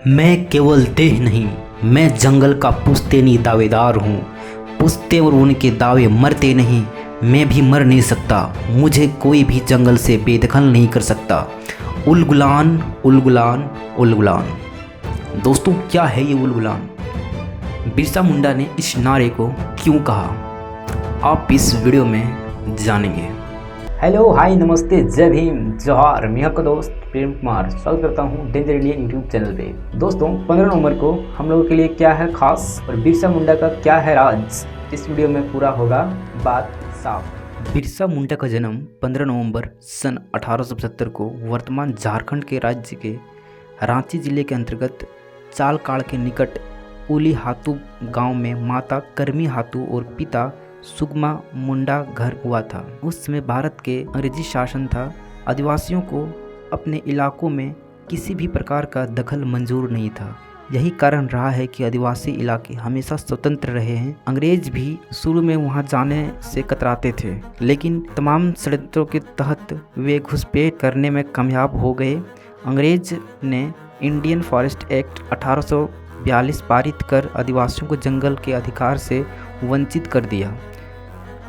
मैं केवल देह नहीं, मैं जंगल का पुश्तैनी दावेदार हूँ। पुश्ते और उनके दावे मरते नहीं, मैं भी मर नहीं सकता। मुझे कोई भी जंगल से बेदखल नहीं कर सकता। उलगुलान उलगुलान उलगुलान। दोस्तों, क्या है ये उलगुलान? बिरसा मुंडा ने इस नारे को क्यों कहा, आप इस वीडियो में जानेंगे। हेलो, हाय, नमस्ते, जय भीम, जोहार। मैं आपका दोस्त प्रेम कुमार स्वागत करता हूं डेंजर इंडिया यूट्यूब चैनल पे। दोस्तों, 15 नवंबर को हम लोगों के लिए क्या है खास और बिरसा मुंडा का क्या है राज, इस वीडियो में पूरा होगा बात साफ। बिरसा मुंडा का जन्म 15 नवंबर सन 1875 को वर्तमान झारखंड के राज्य के रांची जिले के अंतर्गत चालकाड़ के निकट उली हातू गांव में माता करमी हातू और पिता सुगमा मुंडा घर हुआ था। उस समय भारत के अंग्रेजी शासन था। आदिवासियों को अपने इलाकों में किसी भी प्रकार का दखल मंजूर नहीं था। यही कारण रहा है कि आदिवासी इलाके हमेशा स्वतंत्र रहे हैं। अंग्रेज भी शुरू में वहां जाने से कतराते थे, लेकिन तमाम षड्यंत्रों के तहत वे घुसपैठ करने में कामयाब हो गए। अंग्रेज ने इंडियन फॉरेस्ट एक्ट 1842 पारित कर आदिवासियों को जंगल के अधिकार से वंचित कर दिया।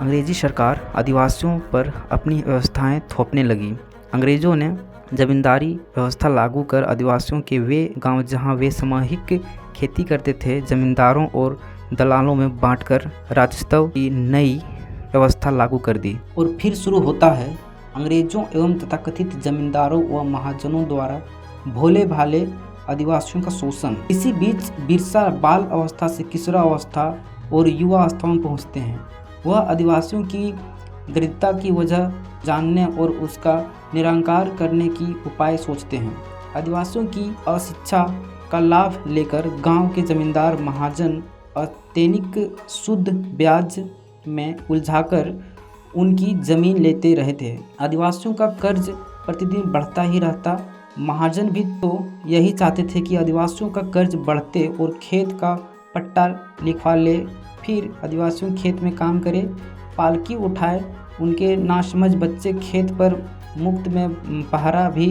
अंग्रेजी सरकार आदिवासियों पर अपनी व्यवस्थाएं थोपने लगी। अंग्रेज़ों ने जमींदारी व्यवस्था लागू कर आदिवासियों के वे गांव जहां वे सामूहिक खेती करते थे, जमींदारों और दलालों में बांटकर राजस्व की नई व्यवस्था लागू कर दी। और फिर शुरू होता है अंग्रेज़ों एवं तथाकथित जमींदारों व महाजनों द्वारा भोले भाले आदिवासियों का शोषण। इसी बीच बिरसा बाल अवस्था से किशोरा अवस्था और युवा अवस्था में पहुँचते हैं। वह आदिवासियों की दरिद्रता की वजह जानने और उसका निराकरण करने की उपाय सोचते हैं। आदिवासियों की अशिक्षा का लाभ लेकर गांव के जमींदार महाजन अत्यधिक शुद्ध ब्याज में उलझाकर उनकी जमीन लेते रहे थे। आदिवासियों का कर्ज प्रतिदिन बढ़ता ही रहता। महाजन भी तो यही चाहते थे कि आदिवासियों का कर्ज बढ़ते और खेत का पट्टा लिखवा ले, फिर आदिवासियों खेत में काम करे, पालकी उठाए। उनके नासमझ बच्चे खेत पर मुफ्त में पहरा भी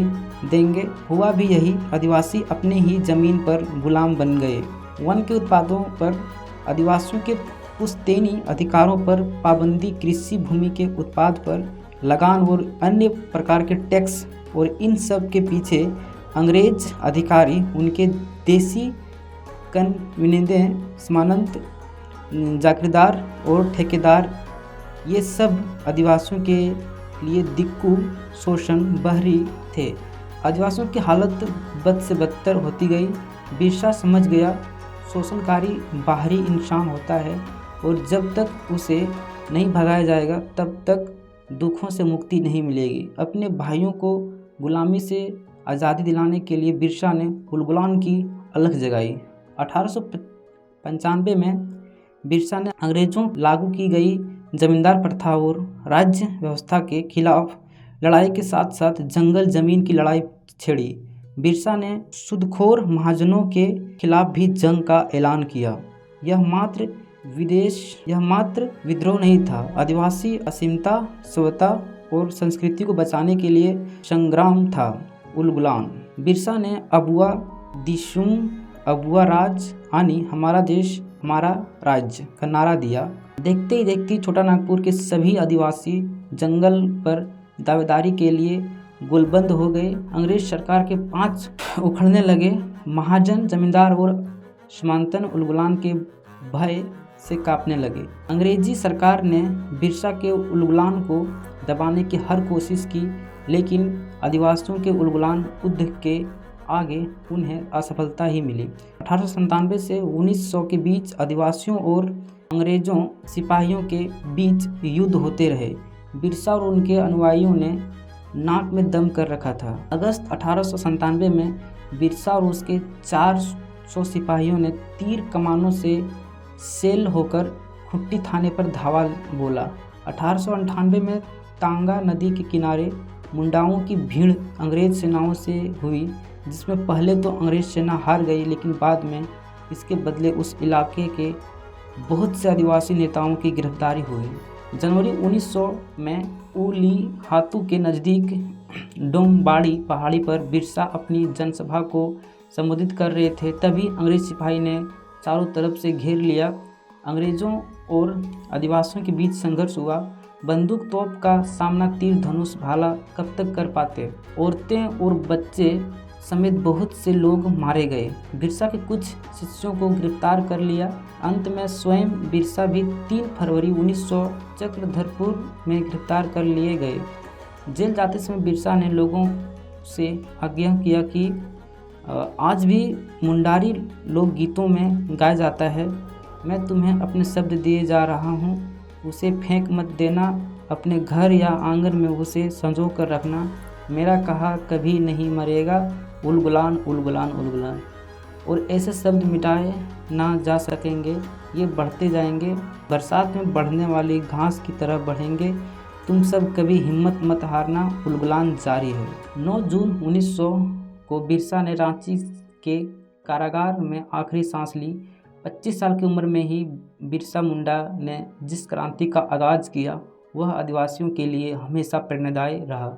देंगे। हुआ भी यही। आदिवासी अपने ही जमीन पर गुलाम बन गए। वन के उत्पादों पर, आदिवासियों के पुश्तैनी अधिकारों पर पाबंदी, कृषि भूमि के उत्पाद पर लगान और अन्य प्रकार के टैक्स, और इन सब के पीछे अंग्रेज अधिकारी, उनके देसी कनविनिदे, सामंत, जागीरदार और ठेकेदार, ये सब आदिवासियों के लिए दिक्कू शोषण बहरी थे। आदिवासियों की हालत बद से बदतर होती गई। बिरसा समझ गया शोषणकारी बाहरी इंसान होता है और जब तक उसे नहीं भगाया जाएगा तब तक दुखों से मुक्ति नहीं मिलेगी। अपने भाइयों को गुलामी से आज़ादी दिलाने के लिए बिरसा ने उलगुलान की अलख जगाई। 1895 में बिरसा ने अंग्रेजों लागू की गई जमींदार प्रथा और राज्य व्यवस्था के खिलाफ लड़ाई के साथ साथ जंगल जमीन की लड़ाई छेड़ी। बिरसा ने सूदखोर महाजनों के खिलाफ भी जंग का ऐलान किया। यह मात्र विद्रोह नहीं था, आदिवासी अस्मिता, सभ्यता और संस्कृति को बचाने के लिए संग्राम था। उलगुलान। बिरसा ने अबुआ दिशुम अबुआ राज यानी हमारा देश हमारा राज्य का नारा दिया। देखते ही देखते छोटा नागपुर के सभी आदिवासी जंगल पर दावेदारी के लिए गोलबंद हो गए। अंग्रेज सरकार के 5 उखड़ने लगे। महाजन, जमींदार और सामंतन उलगुलान के भय से कांपने लगे। अंग्रेजी सरकार ने बिरसा के उलगुलान को दबाने की हर कोशिश की, लेकिन आदिवासियों के उलगुलान युद्ध के आगे उन्हें असफलता ही मिली। 1897 से 1900 के बीच आदिवासियों और अंग्रेजों सिपाहियों के बीच युद्ध होते रहे। बिरसा और उनके अनुयायियों ने नाक में दम कर रखा था। अगस्त 1897 में बिरसा और उसके 400 सिपाहियों ने तीर कमानों से सेल होकर खुट्टी थाने पर धावा बोला। 1898 में तांगा नदी के किनारे मुंडाओं की भीड़ अंग्रेज सेनाओं से हुई, जिसमें पहले तो अंग्रेज सेना हार गई, लेकिन बाद में इसके बदले उस इलाके के बहुत से आदिवासी नेताओं की गिरफ्तारी हुई। जनवरी 1900 में उली हातू के नज़दीक डोमबाड़ी पहाड़ी पर बिरसा अपनी जनसभा को संबोधित कर रहे थे, तभी अंग्रेज सिपाही ने चारों तरफ से घेर लिया। अंग्रेज़ों और आदिवासियों के बीच संघर्ष हुआ। बंदूक तोप का सामना तीर धनुष भाला कब तक कर पाते। औरतें और बच्चे समेत बहुत से लोग मारे गए। बिरसा के कुछ शिष्यों को गिरफ्तार कर लिया। अंत में स्वयं बिरसा भी 3 फरवरी 1900 चक्रधरपुर में गिरफ्तार कर लिए गए। जेल जाते समय बिरसा ने लोगों से आग्रह किया कि आज भी मुंडारी लोकगीतों में गाया जाता है, मैं तुम्हें अपने शब्द दिए जा रहा हूँ, उसे फेंक मत देना, अपने घर या आंगन में उसे संजो कर रखना, मेरा कहा कभी नहीं मरेगा, उलगुलान उलगुलान उलगुलान। और ऐसे शब्द मिटाए ना जा सकेंगे, ये बढ़ते जाएंगे, बरसात में बढ़ने वाली घास की तरह बढ़ेंगे, तुम सब कभी हिम्मत मत हारना, उलगुलान जारी है। 9 जून 1900 को बिरसा ने रांची के कारागार में आखिरी सांस ली। 25 साल की उम्र में ही बिरसा मुंडा ने जिस क्रांति का आगाज़ किया वह आदिवासियों के लिए हमेशा प्रेरणादायी रहा।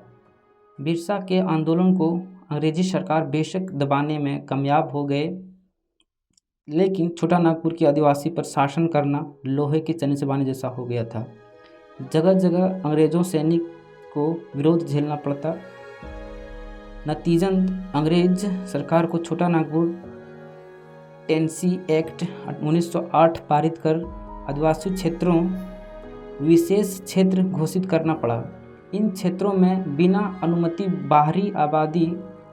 बिरसा के आंदोलन को अंग्रेजी सरकार बेशक दबाने में कामयाब हो गए, लेकिन छोटा नागपुर के आदिवासी पर शासन करना लोहे के चने चबाने जैसा हो गया था। जगह जगह अंग्रेज़ों सैनिक को विरोध झेलना पड़ता। नतीजतन अंग्रेज सरकार को छोटा नागपुर टेनेसी एक्ट 1908 पारित कर आदिवासी क्षेत्रों विशेष क्षेत्र घोषित करना पड़ा। इन क्षेत्रों में बिना अनुमति बाहरी आबादी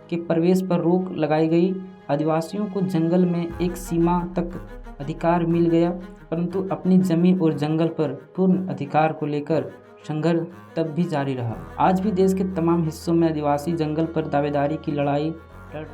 के प्रवेश पर रोक लगाई गई। आदिवासियों को जंगल में एक सीमा तक अधिकार मिल गया, परंतु अपनी जमीन और जंगल पर पूर्ण अधिकार को लेकर संघर्ष तब भी जारी रहा। आज भी देश के तमाम हिस्सों में आदिवासी जंगल पर दावेदारी की लड़ाई लड़ रहे